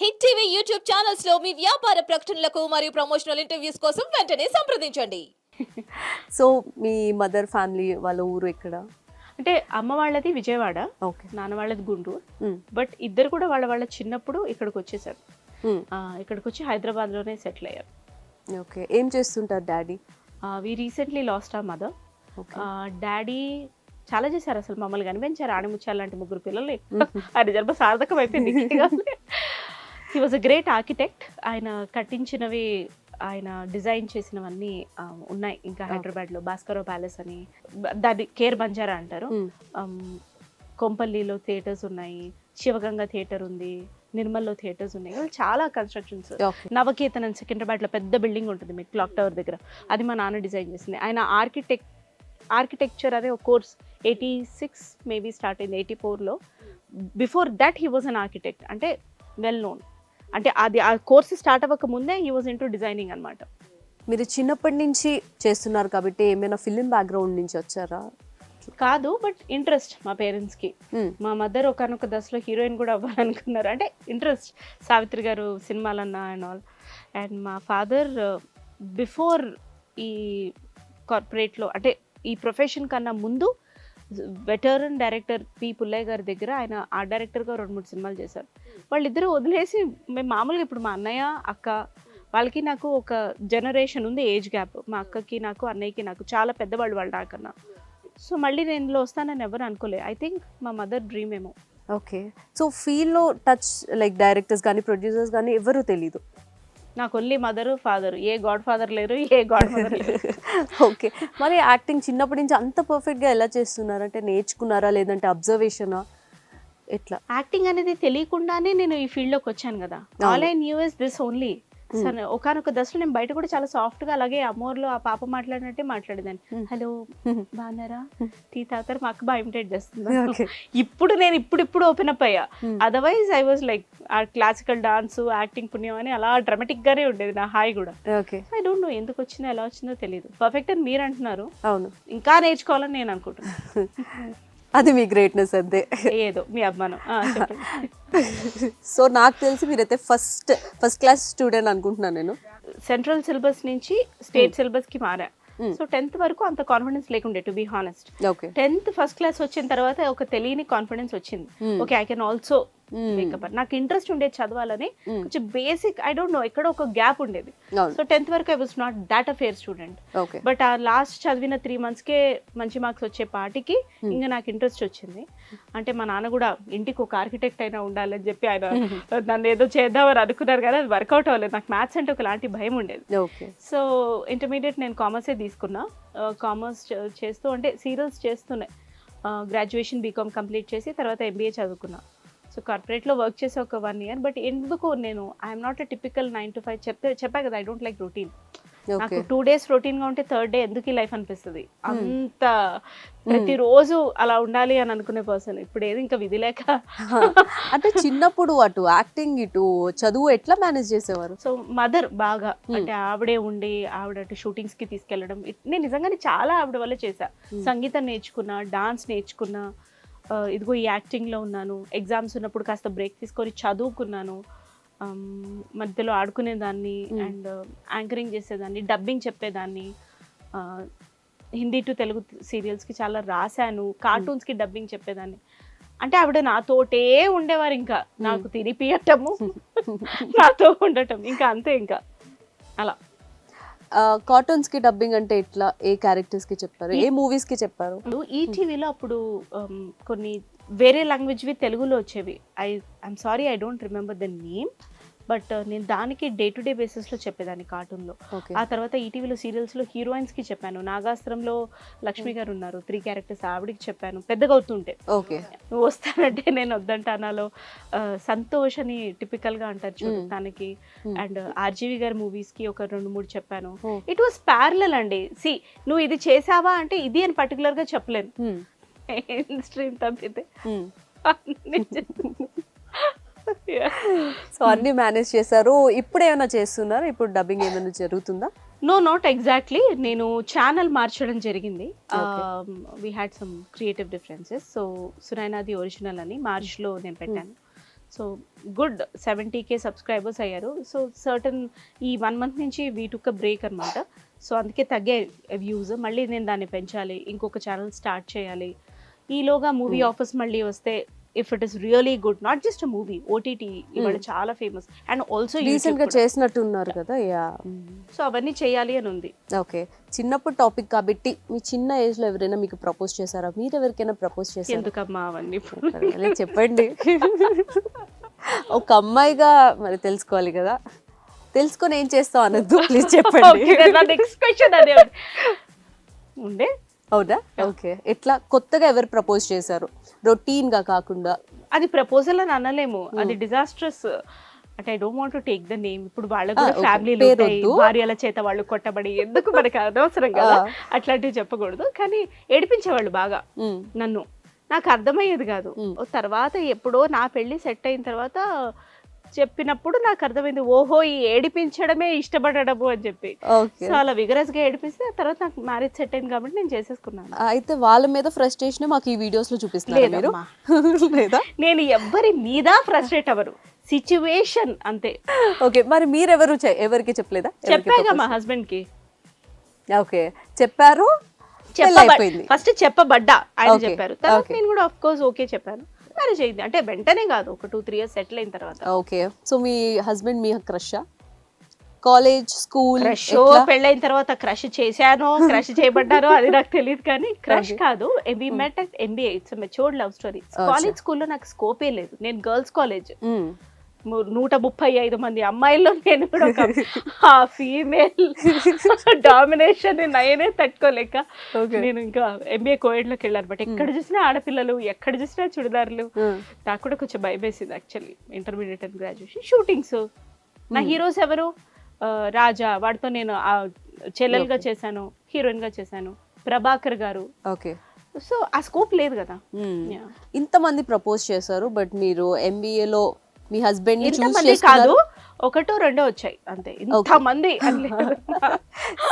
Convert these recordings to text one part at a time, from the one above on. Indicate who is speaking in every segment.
Speaker 1: Hit TV YouTube channels లో మీ వ్యాపార ప్రకటనలకు మరియు ప్రమోషనల్ ఇంటర్వ్యూస్ కోసం వెంటనే సంప్రదించండి.
Speaker 2: సో మీ మదర్ ఫ్యామిలీ వాళ్ళ ఊరు ఎక్కడ?
Speaker 3: అంటే అమ్మ వాళ్ళది విజయవాడ,
Speaker 2: ఓకే.
Speaker 3: నాన్న వాళ్ళది గుంటూరు. బట్ ఇద్దరు కూడా వాళ్ళ చిన్నప్పుడు ఇక్కడికి వచ్చేసారు. ఇక్కడికి వచ్చి హైదరాబాద్లోనే సెటిల్ అయ్యారు.
Speaker 2: ఓకే. ఏం చేస్తుంటారు డాడీ?
Speaker 3: వి రీసెంట్లీ లాస్ట్ ఆ మదర్. డాడీ చాలా చేశారు, అసలు మమ్మల్ని కనిపించారు. ఆణిముత్యాలు లాంటి 3 పిల్లలు. ఆయన జన్మ సార్థకం అయిపోయింది. He was a great architect. ఆయన కట్టించినవి, ఆయన డిజైన్ చేసినవన్నీ ఉన్నాయి. ఇంకా హైదరాబాద్లో భాస్కరరావు ప్యాలెస్ అని, దాన్ని కేర్ బంజారా అంటారు. కొంపల్లిలో థియేటర్స్ ఉన్నాయి, శివగంగా థియేటర్ ఉంది, నిర్మల్లో థియేటర్స్ ఉన్నాయి. చాలా కన్స్ట్రక్షన్స్. నవకేతన్ సికింద్రాబాద్లో పెద్ద బిల్డింగ్ ఉంటుంది మీకు క్లాక్ టవర్ దగ్గర, అది మా నాన్న డిజైన్ చేసింది. ఆయన ఆర్కిటెక్చర్ అనే ఒక కోర్స్ 86 మేబీ స్టార్ట్ అయింది, 84లో. Before that he was an architect, అంటే వెల్ నోన్. అంటే అది ఆ కోర్స్ స్టార్ట్ అవ్వక ముందే హీ వాజ్ ఇంటూ డిజైనింగ్ అనమాట.
Speaker 2: మీరు చిన్నప్పటి నుంచి చేస్తున్నారు కాబట్టి ఏమైనా ఫిలిం బ్యాక్గ్రౌండ్ నుంచి వచ్చారా?
Speaker 3: కాదు, బట్ ఇంట్రెస్ట్ మా పేరెంట్స్కి. మా మదర్ ఒకనొక దశలో హీరోయిన్ కూడా అవ్వాలనుకున్నారు. అంటే ఇంట్రెస్ట్, సావిత్రి గారు సినిమాలన్నా అండ్ ఆల్. అండ్ మా ఫాదర్ బిఫోర్ ఈ కార్పొరేట్లో, అంటే ఈ ప్రొఫెషన్ కన్నా ముందు వెటరన్ డైరెక్టర్ పి పుల్లయ్య గారి దగ్గర ఆయన ఆర్ట్ డైరెక్టర్గా 2-3 సినిమాలు చేశారు. వాళ్ళిద్దరూ వదిలేసి మేము మామూలుగా, ఇప్పుడు మా అన్నయ్య అక్క వాళ్ళకి నాకు ఒక జనరేషన్ ఉంది, ఏజ్ గ్యాప్. మా అక్కకి నాకు, అన్నయ్యకి నాకు చాలా పెద్దవాళ్ళు వాళ్ళు నాకన్నా. సో మళ్ళీ నేను ఇందులో వస్తానని ఎవరు అనుకోలేదు. ఐ థింక్ మా మదర్ డ్రీమ్ ఏమో.
Speaker 2: ఓకే. సో ఫీల్డ్లో టచ్ లైక్ డైరెక్టర్స్ కానీ ప్రొడ్యూసర్స్ కానీ ఎవరు తెలీదు?
Speaker 3: నాకు ఓన్లీ మదరు ఫాదరు. ఏ గాడ్ ఫాదర్ లేరు, ఏ గాడ్ మదర్ లేరు.
Speaker 2: ఓకే. మరి యాక్టింగ్ చిన్నప్పటి నుంచి అంత పర్ఫెక్ట్గా ఎలా చేస్తున్నారు? అంటే నేర్చుకున్నారా, లేదంటే అబ్జర్వేషనా, ఎట్లా?
Speaker 3: యాక్టింగ్ అనేది తెలియకుండానే నేను ఈ ఫీల్డ్లోకి వచ్చాను కదా. All I knew is this only. సరే, ఒకనొక దశలో నేను బయట కూడా చాలా సాఫ్ట్గా, అలాగే అమ్మోర్లో ఆ పాప మాట్లాడినట్టే మాట్లాడేదాన్ని. హలో బాగున్నారా, టీ తాగుతారు, మా అక్క బాగా ఇమిటేట్ చేస్తుంది. ఇప్పుడు నేను ఇప్పుడు ఓపెన్ అప్ అయ్యా. అదర్వైజ్ ఐ వాజ్ లైక్ ఆ క్లాసికల్ డాన్స్, యాక్టింగ్ పుణ్యం అని అలా డ్రామాటిక్ గానే ఉండేది నా హాయ్ కూడా. ఐ డోంట్ నో ఎందుకు వచ్చిందో, ఎలా వచ్చిందో తెలియదు. పర్ఫెక్ట్ అని మీరు అంటున్నారు,
Speaker 2: అవును,
Speaker 3: ఇంకా నేర్చుకోవాలని నేను అనుకుంటున్నాను.
Speaker 2: అది మీ గ్రేట్నెస్ అంతే.
Speaker 3: ఏదో మీ అభిమానం.
Speaker 2: సో నాకు తెలిసి మీరైతే ఫస్ట్ క్లాస్ స్టూడెంట్ అనుకుంటున్నాను నేను.
Speaker 3: సెంట్రల్ సిలబస్ నుంచి స్టేట్ సిలబస్కి మారా. సో 10th వరకు అంత కాన్ఫిడెన్స్ లేకుండే, to be honest. 10th first class వచ్చిన తర్వాత ఒక తెలియని కాన్ఫిడెన్స్ వచ్చింది. Okay, I can also make up. నాకు ఇంట్రెస్ట్ ఉండేది చదవాలని, కొంచెం బేసిక్, ఐ డోంట్ నో, ఎక్కడ ఒక గ్యాప్ ఉండేది. సో 10th వరకు I was not that a fair student. But ఆ లాస్ట్ చదివిన 3 monthsకే మంచి మార్క్స్ వచ్చే పాటికి ఇంకా నాకు ఇంట్రెస్ట్ వచ్చింది. అంటే మా నాన్న కూడా ఇంటికి ఒక ఆర్కిటెక్ట్ అయినా ఉండాలని చెప్పి ఆయన నన్ను ఏదో చేద్దామని అనుకున్నారు, కానీ అది వర్కౌట్ అవ్వలేదు. నాకు మ్యాథ్స్ అంటే ఒకలాంటి భయం ఉండేది. సో ఇంటర్మీడియట్ నేను కామర్సే తీసుకున్నా. కామర్స్ చేస్తూ, అంటే సీరియల్స్ చేస్తున్నాయి. గ్రాడ్యుయేషన్ బీకామ్ కంప్లీట్ చేసి తర్వాత MBA చదువుకున్నా. సో కార్పొరేట్లో వర్క్ చేసే ఒక 1 year. బట్ ఎందుకు నేను I'm not a typical 9 to 5 చెప్పా కదా, ఐ డోంట్ లైక్ రొటీన్. నాకు 2 days రొటీన్గా ఉంటే 3rd day ఎందుకు ఈ లైఫ్ అనిపిస్తుంది. అంత ప్రతిరోజు అలా ఉండాలి అని అనుకునే పర్సన్. ఇప్పుడు ఏది ఇంకా విధి లేక.
Speaker 2: అంటే చిన్నప్పుడు అటు యాక్టింగ్ ఇటు చదువు ఎట్లా మేనేజ్ చేసేవారు?
Speaker 3: సో మదర్ బాగా, అంటే ఆవిడే ఉండి ఆవిడ అటు షూటింగ్స్కి తీసుకెళ్ళడం. నేను నిజంగానే చాలా ఆవిడ వల్ల చేశా. సంగీతం నేర్చుకున్నా, డాన్స్ నేర్చుకున్నా, ఇదిగో ఈ యాక్టింగ్లో ఉన్నాను. ఎగ్జామ్స్ ఉన్నప్పుడు కాస్త బ్రేక్ తీసుకొని చదువుకున్నాను. మధ్యలో ఆడుకునేదాన్ని, అండ్ యాంకరింగ్ చేసేదాన్ని, డబ్బింగ్ చెప్పేదాన్ని. హిందీ టు తెలుగు సీరియల్స్కి చాలా రాశాను, కార్టూన్స్కి డబ్బింగ్ చెప్పేదాన్ని. అంటే ఆవిడ నాతోటే ఉండేవారు, ఇంకా నాకు తిరిపియటము, నాతో ఉండటం, ఇంకా అంతే. ఇంకా అలా.
Speaker 2: కార్టూన్స్ కి డబ్బింగ్ అంటే ఎట్లా, ఏ క్యారెక్టర్స్ కి చెప్పారు, ఏ మూవీస్ కి చెప్పారు?
Speaker 3: ఈటీవీలో అప్పుడు కొన్ని వేరే లాంగ్వేజ్వి తెలుగులో వచ్చేవి. I'm sorry, I don't remember the name. But నేను దానికి డే టు డే బేసిస్లో చెప్పేదాన్ని కార్టూన్లో. ఆ తర్వాత ఈటీవీలో సీరియల్స్లో హీరోయిన్స్కి చెప్పాను. నాగాస్త్రంలో లక్ష్మి గారు ఉన్నారు, 3 characters, ఆవిడికి చెప్పాను. పెద్దగా అవుతుంటే నువ్వు వస్తానంటే నేను వద్దంటానాలో సంతోష్ అని టిపికల్గా అంటారు చూడు, తనకి. అండ్ ఆర్జీవి గారి మూవీస్కి ఒక 2-3 చెప్పాను. ఇట్ వాస్ ప్యారలల్ అండి. సి, నువ్వు ఇది చేసావా అంటే ఇది అని పర్టికులర్గా చెప్పలేను, స్ట్రీమ్ తప్పితే.
Speaker 2: సో అన్ని మేనేజ్ చేశారు. ఇప్పుడు ఏమైనా చేస్తున్నారు? ఇప్పుడు డబ్బింగ్ ఏమైనా జరుగుతుందా?
Speaker 3: No, not exactly. నేను ఛానల్ మార్చడం జరిగింది. We had some creative differences. So సునైనాది ఒరిజినల్ అని మార్చ్లో నేను పెట్టాను. సో గుడ్ 70K సబ్స్క్రైబర్స్ అయ్యారు. సో సర్టన్ ఈ 1 month నుంచి వీ టుక్ అ బ్రేక్ అనమాట. సో అందుకే తగ్గే వ్యూస్. మళ్ళీ నేను దాన్ని పెంచాలి, ఇంకొక ఛానల్ స్టార్ట్ చేయాలి. ఈలోగా మూవీ ఆఫర్స్ మళ్ళీ వస్తే if it is really good, not just a movie, OTT ఇవాళ చాలా ఫేమస్ అండ్ ఆల్సో
Speaker 2: రీసెంట్ గా చేసినట్టు ఉన్నారు కదా. యా,
Speaker 3: సో అవన్నీ చేయాలి అని ఉంది.
Speaker 2: ఓకే. చిన్నప్పుడు టాపిక్ కాబట్టి మీ చిన్న ఏజ్ లో ఎవరైనా మీకు ప్రపోజ్ చేశారా? మీరు ఎవరికైనా ప్రపోజ్ చేశారా?
Speaker 3: ఎందుకమ్మా అవన్నీ?
Speaker 2: పర్వాలేదు, చెప్పండి. ఒక అమ్మాయిగా మరి తెలుసుకోవాలి కదా, తెలుసుకొని ఏం చేస్తావు అనొద్దు, ప్లీజ్ చెప్పండి.
Speaker 3: నెక్స్ట్ క్వశ్చన్ అదే ఉండే.
Speaker 2: అవునా? ఓకే. ఎట్లా కొత్తగా ఎవరు ప్రపోజ్ చేశారు రొటీన్ గా కాకుండా?
Speaker 3: అది ప్రపోజల్ అని అనలేము, అది డిజాస్ట్రస్. అంటే I don't want to take the name. ఇప్పుడు వాళ్ళకు కూడా ఫ్యామిలీలు ఉంటాయి, భార్యల చేత వాళ్ళు కొట్టబడి ఎందుకు మనకి అనవసరం కదా, అట్లాంటివి చెప్పకూడదు. కానీ ఏడిపించేవాళ్ళు బాగా నన్ను. నాకు అర్థమయ్యేది కాదు. తర్వాత ఎప్పుడో నా పెళ్లి సెట్ అయిన తర్వాత చెప్పినప్పుడు నాకు అర్థమైంది, ఓహో ఈ ఏడిపించడమే ఇష్టపడడము అని చెప్పి. సో అలా విగరస్ గా ఏడిపిస్తే ఆ తర్వాత నాకు మ్యారేజ్ సెట్ అయింది కాబట్టి నేను చేసేసుకున్నాను.
Speaker 2: అయితే వాళ్ళ మీద ఫ్రస్ట్రేషన్ మాకు ఈ వీడియోస్ లో చూపిస్తున్నారు మీరు? లేదా,
Speaker 3: నేను ఎవ్వరి మీద ఫ్రస్ట్రేట్ అవ్వరు, సిచ్యువేషన్ అంతే.
Speaker 2: ఓకే. మరి మీరెవరు ఎవరికి చెప్పలేదా?
Speaker 3: చెప్పాగా మా హస్బెండ్ కి.
Speaker 2: ఓకే, చెప్పారు.
Speaker 3: ఫస్ట్ చెప్పబడ్డా, ఆయన చెప్పారు. తర్వాత నేను కూడా ఆఫ్ కోర్స్ ఓకే చెప్పాను. మ్యారేజ్ అయింది. అంటే వెంటనే కాదు, ఒక 2-3 years సెటిల్ అయిన తర్వాత.
Speaker 2: ఓకే. సో మీ హస్బెండ్ మీ క్రష్? College, school?
Speaker 3: క్రష్ పెళ్ళైన తర్వాత క్రష్ చేశానో క్రష్ చేయబడ్డానో అది నాకు తెలియదు, కానీ క్రష్ కాదు. We met at MBA. It's matured love story. College స్కూల్లో నాకు స్కోపే లేదు. నేను గర్ల్స్ కాలేజ్, 135 మంది అమ్మాయిల్లో నేను కూడా ఒక ఫీమేల్ డామినేషన్ నేనే తట్టుకోలేక నేను ఇంకా MBA కోఎడ్లోకి వెళ్ళాను. బట్ ఎక్కడ చూసినా ఆడపిల్లలు, ఎక్కడ చూసినా చుడిదారులు. నాకు కూడా కొంచెం భయం వేసింది actually. Intermediate and graduation shootings. నా హీరోస్ ఎవరు? రాజా, వాడితో నేను చెల్లెలుగా చేశాను, హీరోయిన్ గా చేశాను. ప్రభాకర్ గారు.
Speaker 2: ఓకే.
Speaker 3: సో ఆ స్కోప్ లేదు కదా.
Speaker 2: ఇంతమంది ప్రపోజ్ చేశారు, బట్ మీరు MBAలో మీ హస్బెండ్ ని చూస్
Speaker 3: కాదు,
Speaker 2: చేసుకున్నారు?
Speaker 3: 1-2 వచ్చాయి అంతే, ఇంతమంది.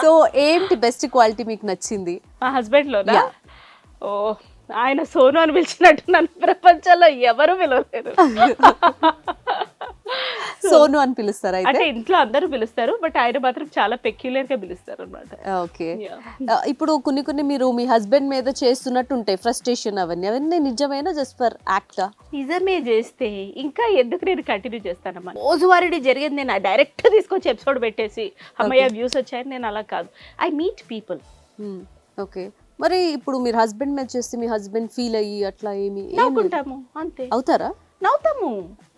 Speaker 2: సో ఏంటి బెస్ట్ క్వాలిటీ మీకు నచ్చింది
Speaker 3: మా హస్బెండ్ లో? ఓ, ఆయన సోను అని పిలిచినట్టు నన్ను ప్రపంచంలో ఎవరు పిలవలేరు.
Speaker 2: సోను అని పిలుస్తారా?
Speaker 3: అంటే ఇంట్లో అందరూ పిలుస్తారు, బట్ ఆయన మాత్రం చాలా పెక్యులర్ గా పిలుస్తారు అన్నమాట.
Speaker 2: ఓకే. ఇప్పుడు కొన్ని మీరు మీ హస్బెండ్ మీద చేస్తున్నట్టు ఉంటాయి ఫ్రస్ట్రేషన్, అవన్నీ నిజమేనా జస్ట్ ఫర్ యాక్ట్?
Speaker 3: నిజమే చేస్తే ఇంకా ఎందుకు నేను కంటిన్యూ చేస్తానమ్మా. రోజువారీ జరిగేది నేను డైరెక్ట్ తీసుకొచ్చి ఎపిసోడ్ పెట్టేసి అమ్మయ్య వ్యూస్ వచ్చాయని నేను అలా కాదు. I meet people.
Speaker 2: ఓకే. మరి ఇప్పుడు మీరు హస్బెండ్ మీద చేస్తే మీ హస్బెండ్ ఫీల్ అయ్యి అట్లా ఏమి
Speaker 3: నవ్వుకుంటాము అంతే.
Speaker 2: అవుతారా?
Speaker 3: నవ్వుతాము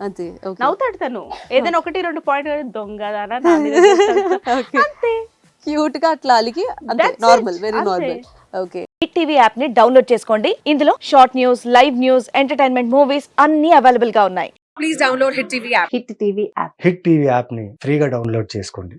Speaker 2: అంతే.
Speaker 3: నవ్వుతాడు తను. ఏదైనా 1-2 పాయింట్ దొంగదానా అంతే,
Speaker 2: క్యూట్ గా అట్లా అలిగి అంతే, normal, very normal. Okay.
Speaker 4: Hit TV app ని డౌన్లోడ్ చేసుకోండి. ఇందులో short news, live news, entertainment movies అన్ని అవైలబుల్ గా ఉన్నాయి.
Speaker 5: Please download Hit TV app.
Speaker 4: Hit TV app.
Speaker 6: Hit TV యాప్ని ఫ్రీగా డౌన్లోడ్ చేసుకోండి.